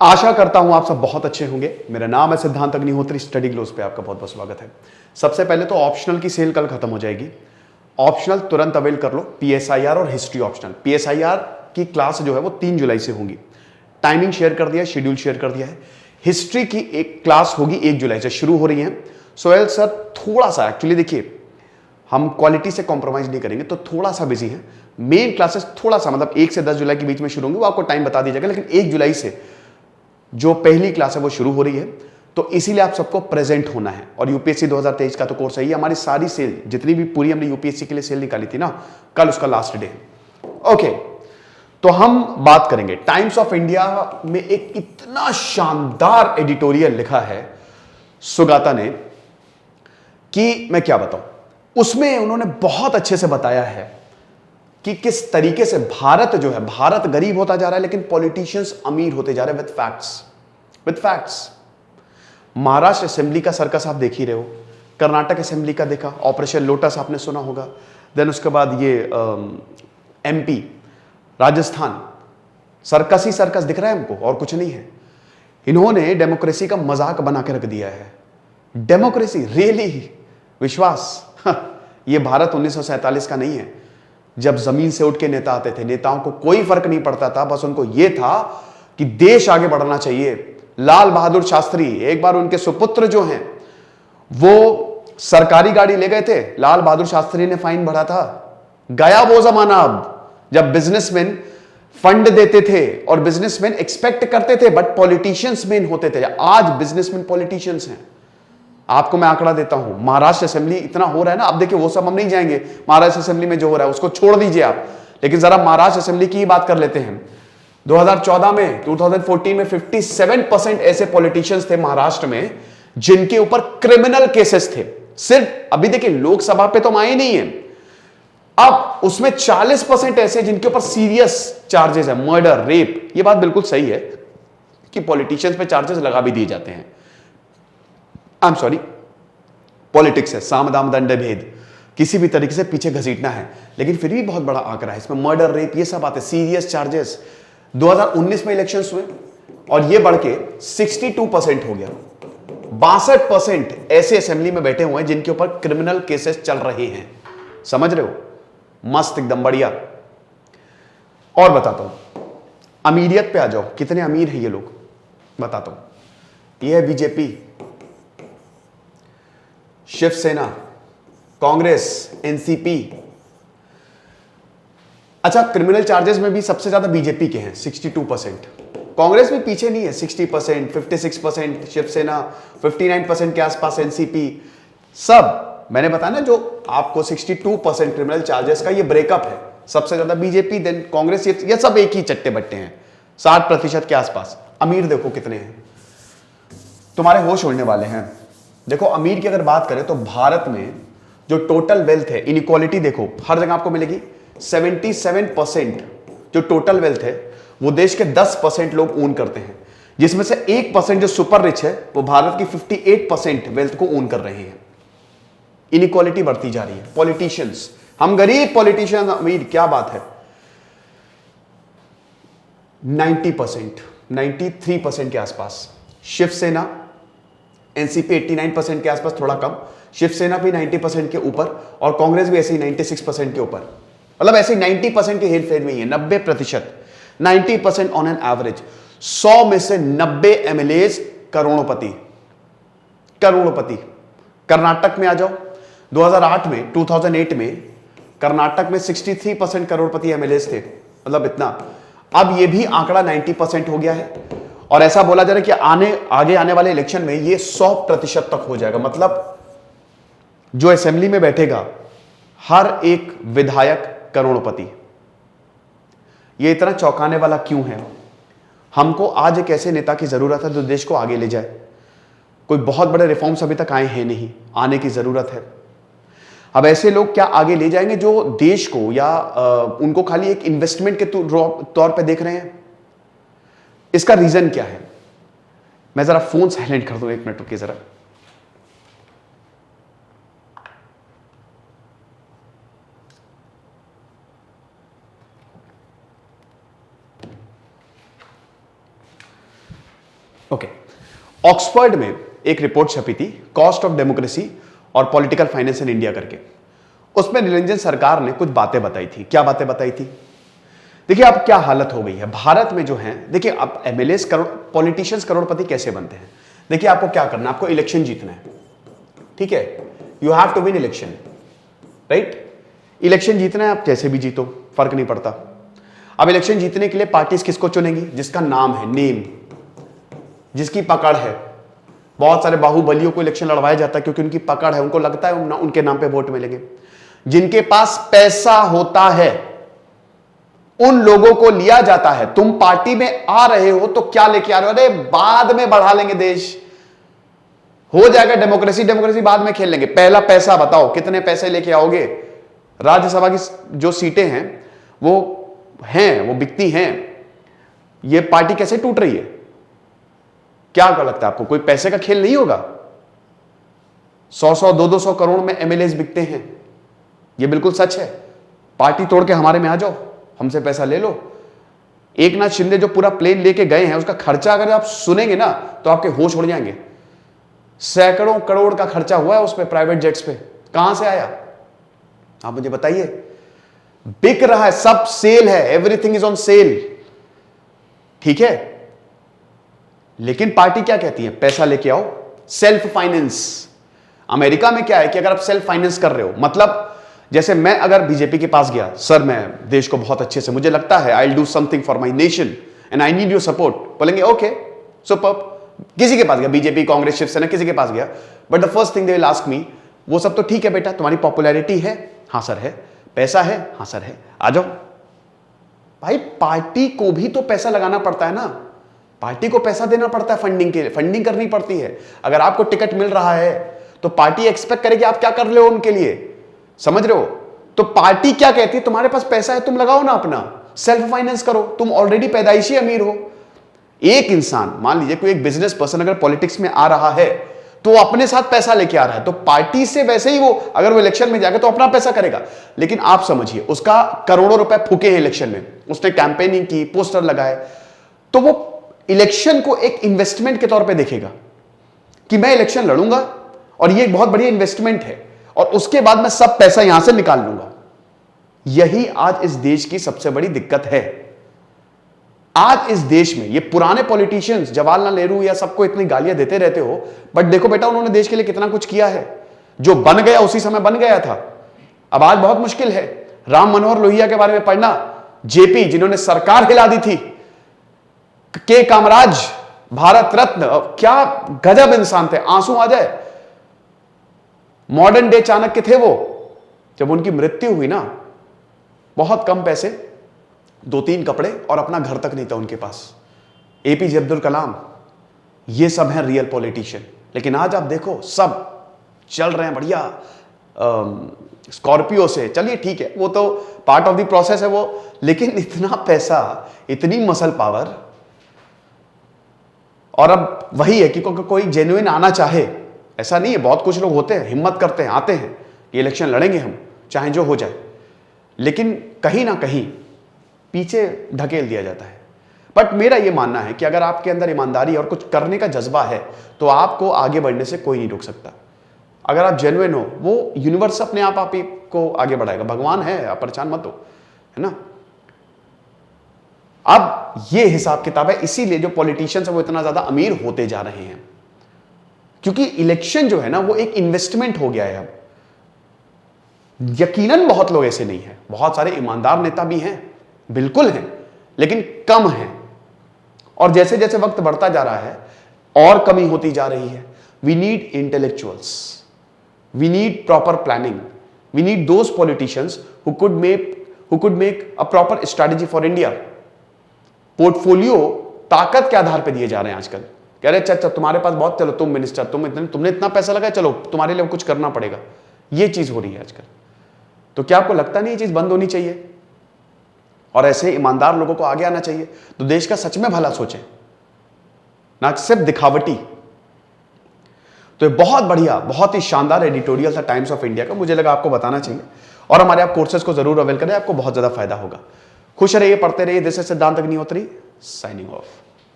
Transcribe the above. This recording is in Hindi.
आशा करता हूं आप सब बहुत अच्छे होंगे। मेरा नाम है सिद्धांत अग्निहोत्री, स्टडी ग्लोस पे आपका बहुत बहुत स्वागत है। सबसे पहले तो ऑप्शनल की सेल कल खत्म हो जाएगी। ऑप्शनल तुरंत अवेल कर लो, पीएसआईआर और हिस्ट्री ऑप्शनल। पीएसआईआर की क्लास जो है वो 3 जुलाई से होगी। टाइमिंग शेयर कर दिया है, शेड्यूल शेयर कर दिया है। हिस्ट्री की एक क्लास होगी 1 जुलाई से शुरू हो रही है। सोहेल सर थोड़ा सा, एक्चुअली देखिए हम क्वालिटी से कॉम्प्रोमाइज नहीं करेंगे तो थोड़ा सा बिजी है। मेन क्लासेस थोड़ा सा मतलब 1 से 10 जुलाई के बीच में शुरू होंगी, वो आपको टाइम बता दिया जाएगा, लेकिन 1 जुलाई से जो पहली क्लास है वो शुरू हो रही है, तो इसीलिए आप सबको प्रेजेंट होना है। और यूपीएससी 2023 का तो कोर्स है, ये हमारी सारी सेल जितनी भी पूरी हमने यूपीएससी के लिए सेल निकाली थी ना, कल उसका लास्ट डे है। ओके, तो हम बात करेंगे टाइम्स ऑफ इंडिया में एक इतना शानदार एडिटोरियल लिखा है सुगाता ने कि मैं क्या बताऊं। उसमें उन्होंने बहुत अच्छे से बताया है कि किस तरीके से भारत जो है, भारत गरीब होता जा रहा है लेकिन पॉलिटिशियंस अमीर होते जा रहे हैं with facts, with facts. Maharashtra assembly का सर्कस आप देख ही रहे हो, कर्नाटक असेंबली का देखा, ऑपरेशन लोटस आपने सुना होगा, देन उसके बाद ये एमपी, राजस्थान, सर्कस ही सर्कस दिख रहा है हमको और कुछ नहीं है। इन्होंने डेमोक्रेसी का मजाक बना के रख दिया है। डेमोक्रेसी रियली, विश्वास ये भारत 1947 का नहीं है, जब जमीन से उठ के नेता आते थे। नेताओं को कोई फर्क नहीं पड़ता था, बस उनको यह था कि देश आगे बढ़ना चाहिए। लाल बहादुर शास्त्री, एक बार उनके सुपुत्र जो हैं वो सरकारी गाड़ी ले गए थे, लाल बहादुर शास्त्री ने फाइन भरा था। गया वो जमाना अब जब बिजनेसमैन फंड देते थे और बिजनेसमैन एक्सपेक्ट करते थे, बट पॉलिटिशियंस मेन होते थे। आज बिजनेसमैन पॉलिटिशियंस हैं। आपको मैं आंकड़ा देता हूं, महाराष्ट्र असेंबली इतना हो रहा है ना, अब देखिए वो सब हम नहीं जाएंगे, महाराष्ट्र असेंबली में जो हो रहा है उसको छोड़ दीजिए आप, लेकिन जरा महाराष्ट्र असेंबली की ही बात कर लेते हैं। 2014 में 2014 में 57% ऐसे पॉलिटिशियंस थे महाराष्ट्र में जिनके ऊपर क्रिमिनल केसेस थे। सिर्फ अभी देखिए लोकसभा पे तो हम आए नहीं है, अब उसमें 40% ऐसे जिनके ऊपर सीरियस चार्जेस है, मर्डर, रेप। ये बात बिल्कुल सही है कि पॉलिटिशियंस पे चार्जेस लगा भी दिए जाते हैं। आई एम सॉरी, पॉलिटिक्स है, साम दाम दंड भेद, किसी भी तरीके से पीछे घसीटना है, लेकिन फिर भी बहुत बड़ा आंकड़ा है इसमें। मर्डर, रेप, ये सब आते, सीरियस चार्जेस। 2019 में इलेक्शंस हुए और ये बढ़ के 62% हो गया। 62% ऐसे असेंबली में बैठे हुए हैं जिनके ऊपर क्रिमिनल केसेस चल रहे हैं। समझ रहे हो? मस्त, एकदम बढ़िया। और बताता हूं, अमीरियत पे आ जाओ, कितने अमीर हैं ये लोग, बताता हूं। ये है बीजेपी, शिवसेना, कांग्रेस, एनसीपी। अच्छा, क्रिमिनल चार्जेस में भी सबसे ज्यादा बीजेपी के हैं 62%। कांग्रेस भी पीछे नहीं है, 60%, 56% शिवसेना, 59% के आसपास एनसीपी। सब मैंने बताया ना, जो आपको 62% क्रिमिनल चार्जेस का ये ब्रेकअप है, सबसे ज्यादा बीजेपी, देन कांग्रेस, ये सब एक ही चट्टे बट्टे हैं, 60% के आसपास। अमीर देखो कितने हैं, तुम्हारे होश उड़ने वाले हैं। देखो अमीर की अगर बात करें तो भारत में जो टोटल वेल्थ है, इनइक्वालिटी देखो हर जगह आपको मिलेगी। 77% जो टोटल वेल्थ है वो देश के 10% लोग ओन करते हैं, जिसमें से 1% जो सुपर रिच है वो भारत की 58% वेल्थ को ओन कर रहे हैं। इनइक्वालिटी बढ़ती जा रही है। पॉलिटिशियंस, हम गरीब, पॉलिटिशियंस अमीर, क्या बात है। 90%, 93% के आसपास शिवसेना, एनसीपी 89% के आसपास, थोड़ा कम, शिवसेना भी 90% के ऊपर और कांग्रेस भी ऐसे ही 96% के ऊपर। मतलब ऐसे 90% के हेरफेर में ही है, 90%, 90% ऑन एन एवरेज। 100 में से 90 एमएलएज करोड़पति, करोड़पति। कर्नाटक में आ जाओ, 2008 में कर्नाटक में 63% करोड़पति एमएलएज थे, मतलब इतना। अब यह भी आंकड़ा 90% हो गया है और ऐसा बोला जा रहा है कि आगे आने वाले इलेक्शन में यह 100% तक हो जाएगा। मतलब जो असेंबली में बैठेगा हर एक विधायक करोड़पति। यह इतना चौंकाने वाला क्यों है? हमको आज एक ऐसे नेता की जरूरत है जो देश को आगे ले जाए। कोई बहुत बड़े रिफॉर्म्स अभी तक आए हैं नहीं, आने की जरूरत है। अब ऐसे लोग क्या आगे ले जाएंगे जो देश को या उनको खाली एक इन्वेस्टमेंट के तौर पे देख रहे हैं? इसका रीजन क्या है? मैं जरा फोन साइलेंट कर दूं, 1 मिनट रुकिए जरा। ओके, ऑक्सफोर्ड में एक रिपोर्ट छपी थी, कॉस्ट ऑफ डेमोक्रेसी और पॉलिटिकल फाइनेंस इन इंडिया करके। उसमें निरंजन सरकार ने कुछ बातें बताई थी। क्या बातें बताई थी? देखिए अब क्या हालत हो गई है भारत में जो है। देखिए अब एमएलएस पॉलिटिशियंस करोड़पति कैसे बनते हैं। देखिए आपको क्या करना है, आपको इलेक्शन जीतना है, ठीक है, you have to win election, right. Election जीतना है, आप जैसे भी जीतो फर्क नहीं पड़ता। अब इलेक्शन जीतने के लिए पार्टीज किसको चुनेंगी? जिसका नाम है, नेम, जिसकी पकड़ है। बहुत सारे बाहुबलियों को इलेक्शन लड़वाया जाता है क्योंकि उनकी पकड़ है, उनको लगता है उनके नाम पे वोट मिलेंगे। जिनके पास पैसा होता है उन लोगों को लिया जाता है। तुम पार्टी में आ रहे हो तो क्या लेके आ रहे हो? अरे बाद में बढ़ा लेंगे, देश हो जाएगा, डेमोक्रेसी डेमोक्रेसी बाद में खेल लेंगे, पहला पैसा बताओ, कितने पैसे लेके आओगे? राज्यसभा की जो सीटें हैं वो बिकती हैं। ये पार्टी कैसे टूट रही है? क्या लगता है आपको? कोई पैसे का खेल नहीं होगा? 100-100 200 करोड़ में एमएलएस बिकते हैं, ये बिल्कुल सच है। पार्टी तोड़ के हमारे में आ जाओ, हमसे पैसा ले लो। एक नाथ शिंदे जो पूरा प्लेन लेके गए हैं, उसका खर्चा अगर आप सुनेंगे ना तो आपके होश उड़ जाएंगे। सैकड़ों करोड़ का खर्चा हुआ है उस पे, प्राइवेट जेट्स पे। कहां से आया आप मुझे बताइए? बिक रहा है, सब सेल है, एवरीथिंग इज ऑन सेल, ठीक है। लेकिन पार्टी क्या कहती है? पैसा लेके आओ, सेल्फ फाइनेंस। अमेरिका में क्या है कि अगर आप सेल्फ फाइनेंस कर रहे हो, मतलब जैसे मैं अगर बीजेपी के पास गया, सर मैं देश को बहुत अच्छे से, मुझे लगता है I will do something for my nation and I need your support, बोलेंगे ओके सुपर्ब। किसी के पास गया, बीजेपी, कांग्रेस, शिवसेना, किसी के पास गया, but the first thing they will ask me, वो सब तो ठीक है बेटा, तुम्हारी पॉपुलैरिटी है, हाँ सर है, पैसा है, हाँ सर है, आ जाओ। भाई पार्टी को भी तो पैसा लगाना पड़ता है ना, पार्टी को पैसा देना पड़ता है फंडिंग के लिए, फंडिंग करनी पड़ती है। अगर आपको टिकट मिल रहा है तो पार्टी एक्सपेक्ट करेगी आप क्या कर रहे हो उनके लिए, समझ रहे हो? तो पार्टी क्या कहती है? तुम्हारे पास पैसा है, तुम लगाओ ना अपना, सेल्फ फाइनेंस करो, तुम ऑलरेडी पैदाइशी अमीर हो। एक इंसान, मान लीजिए कोई एक बिजनेस पर्सन अगर पॉलिटिक्स में आ रहा है तो वो अपने साथ पैसा लेके आ रहा है, तो पार्टी से वैसे ही वो, अगर वो इलेक्शन में जाएगा तो अपना पैसा करेगा। लेकिन आप समझिए उसका करोड़ों रुपए फूके हैं इलेक्शन में, उसने कैंपेनिंग की, पोस्टर लगाए, तो वो इलेक्शन को एक इन्वेस्टमेंट के तौर पे देखेगा कि मैं इलेक्शन लड़ूंगा और ये एक बहुत बड़ी इन्वेस्टमेंट है और उसके बाद मैं सब पैसा यहां से निकाल लूंगा। यही आज इस देश की सबसे बड़ी दिक्कत है। आज इस देश में ये पुराने पॉलिटिशियंस, जवाहरलाल नेहरू या सबको इतनी गालियां देते रहते हो, बट देखो बेटा उन्होंने देश के लिए कितना कुछ किया है। जो बन गया उसी समय बन गया था, अब आज बहुत मुश्किल है। राम मनोहर लोहिया के बारे में पढ़ना, जेपी जिन्होंने सरकार हिला दी थी, के कामराज भारत रत्न, क्या गजब इंसान थे, आंसू आ जाए। मॉडर्न डे चाणक्य थे वो। जब उनकी मृत्यु हुई ना, बहुत कम पैसे, 2-3 कपड़े और अपना घर तक नहीं था उनके पास। एपीजे अब्दुल कलाम, ये सब हैं रियल पॉलिटिशियन। लेकिन आज आप देखो सब चल रहे हैं बढ़िया स्कॉर्पियो से, चलिए ठीक है, वो तो पार्ट ऑफ द प्रोसेस है वो, लेकिन इतना पैसा, इतनी मसल पावर। और अब वही है कि कोई जेन्युइन आना चाहे, ऐसा नहीं है, बहुत कुछ लोग होते हैं, हिम्मत करते हैं, आते हैं, ये इलेक्शन लड़ेंगे हम, चाहे जो हो जाए, लेकिन कहीं ना कहीं पीछे ढकेल दिया जाता है। बट मेरा ये मानना है कि अगर आपके अंदर ईमानदारी और कुछ करने का जज्बा है तो आपको आगे बढ़ने से कोई नहीं रोक सकता। अगर आप जेन्युइन हो, वो यूनिवर्स अपने आप ही को आगे बढ़ाएगा। भगवान है, आप परेशान मत हो, है ना। अब ये हिसाब किताब है, इसीलिए जो पॉलिटिशियंस है वो इतना ज्यादा अमीर होते जा रहे हैं, क्योंकि इलेक्शन जो है ना वो एक इन्वेस्टमेंट हो गया है। अब यकीनन बहुत लोग ऐसे नहीं हैं, बहुत सारे ईमानदार नेता भी हैं, बिल्कुल हैं, लेकिन कम हैं। और जैसे जैसे वक्त बढ़ता जा रहा है और कमी होती जा रही है। We need intellectuals, we need proper planning, we need those politicians who could make a proper strategy for India. Portfolio ताकत के आधार पर दिए जा रहे हैं आजकल। कह रहे अच्छा तुम्हारे पास बहुत, चलो तुम मिनिस्टर, तुमने इतना पैसा लगाया, चलो तुम्हारे लिए कुछ करना पड़ेगा। ये चीज हो रही है आजकल। तो क्या आपको लगता नहीं ये चीज बंद होनी चाहिए और ऐसे ईमानदार लोगों को आगे आना चाहिए, तो देश का सच में भला सोचें, ना सिर्फ दिखावटी। तो ये बहुत बढ़िया, बहुत ही शानदार एडिटोरियल था टाइम्स ऑफ इंडिया का, मुझे लगा आपको बताना चाहिए। और हमारे आप कोर्सेज को जरूर अवेल करें, आपको बहुत ज्यादा फायदा होगा। खुश रहिए, पढ़ते रहिए। दिस इज सिद्धांत अग्निहोत्री, साइनिंग ऑफ।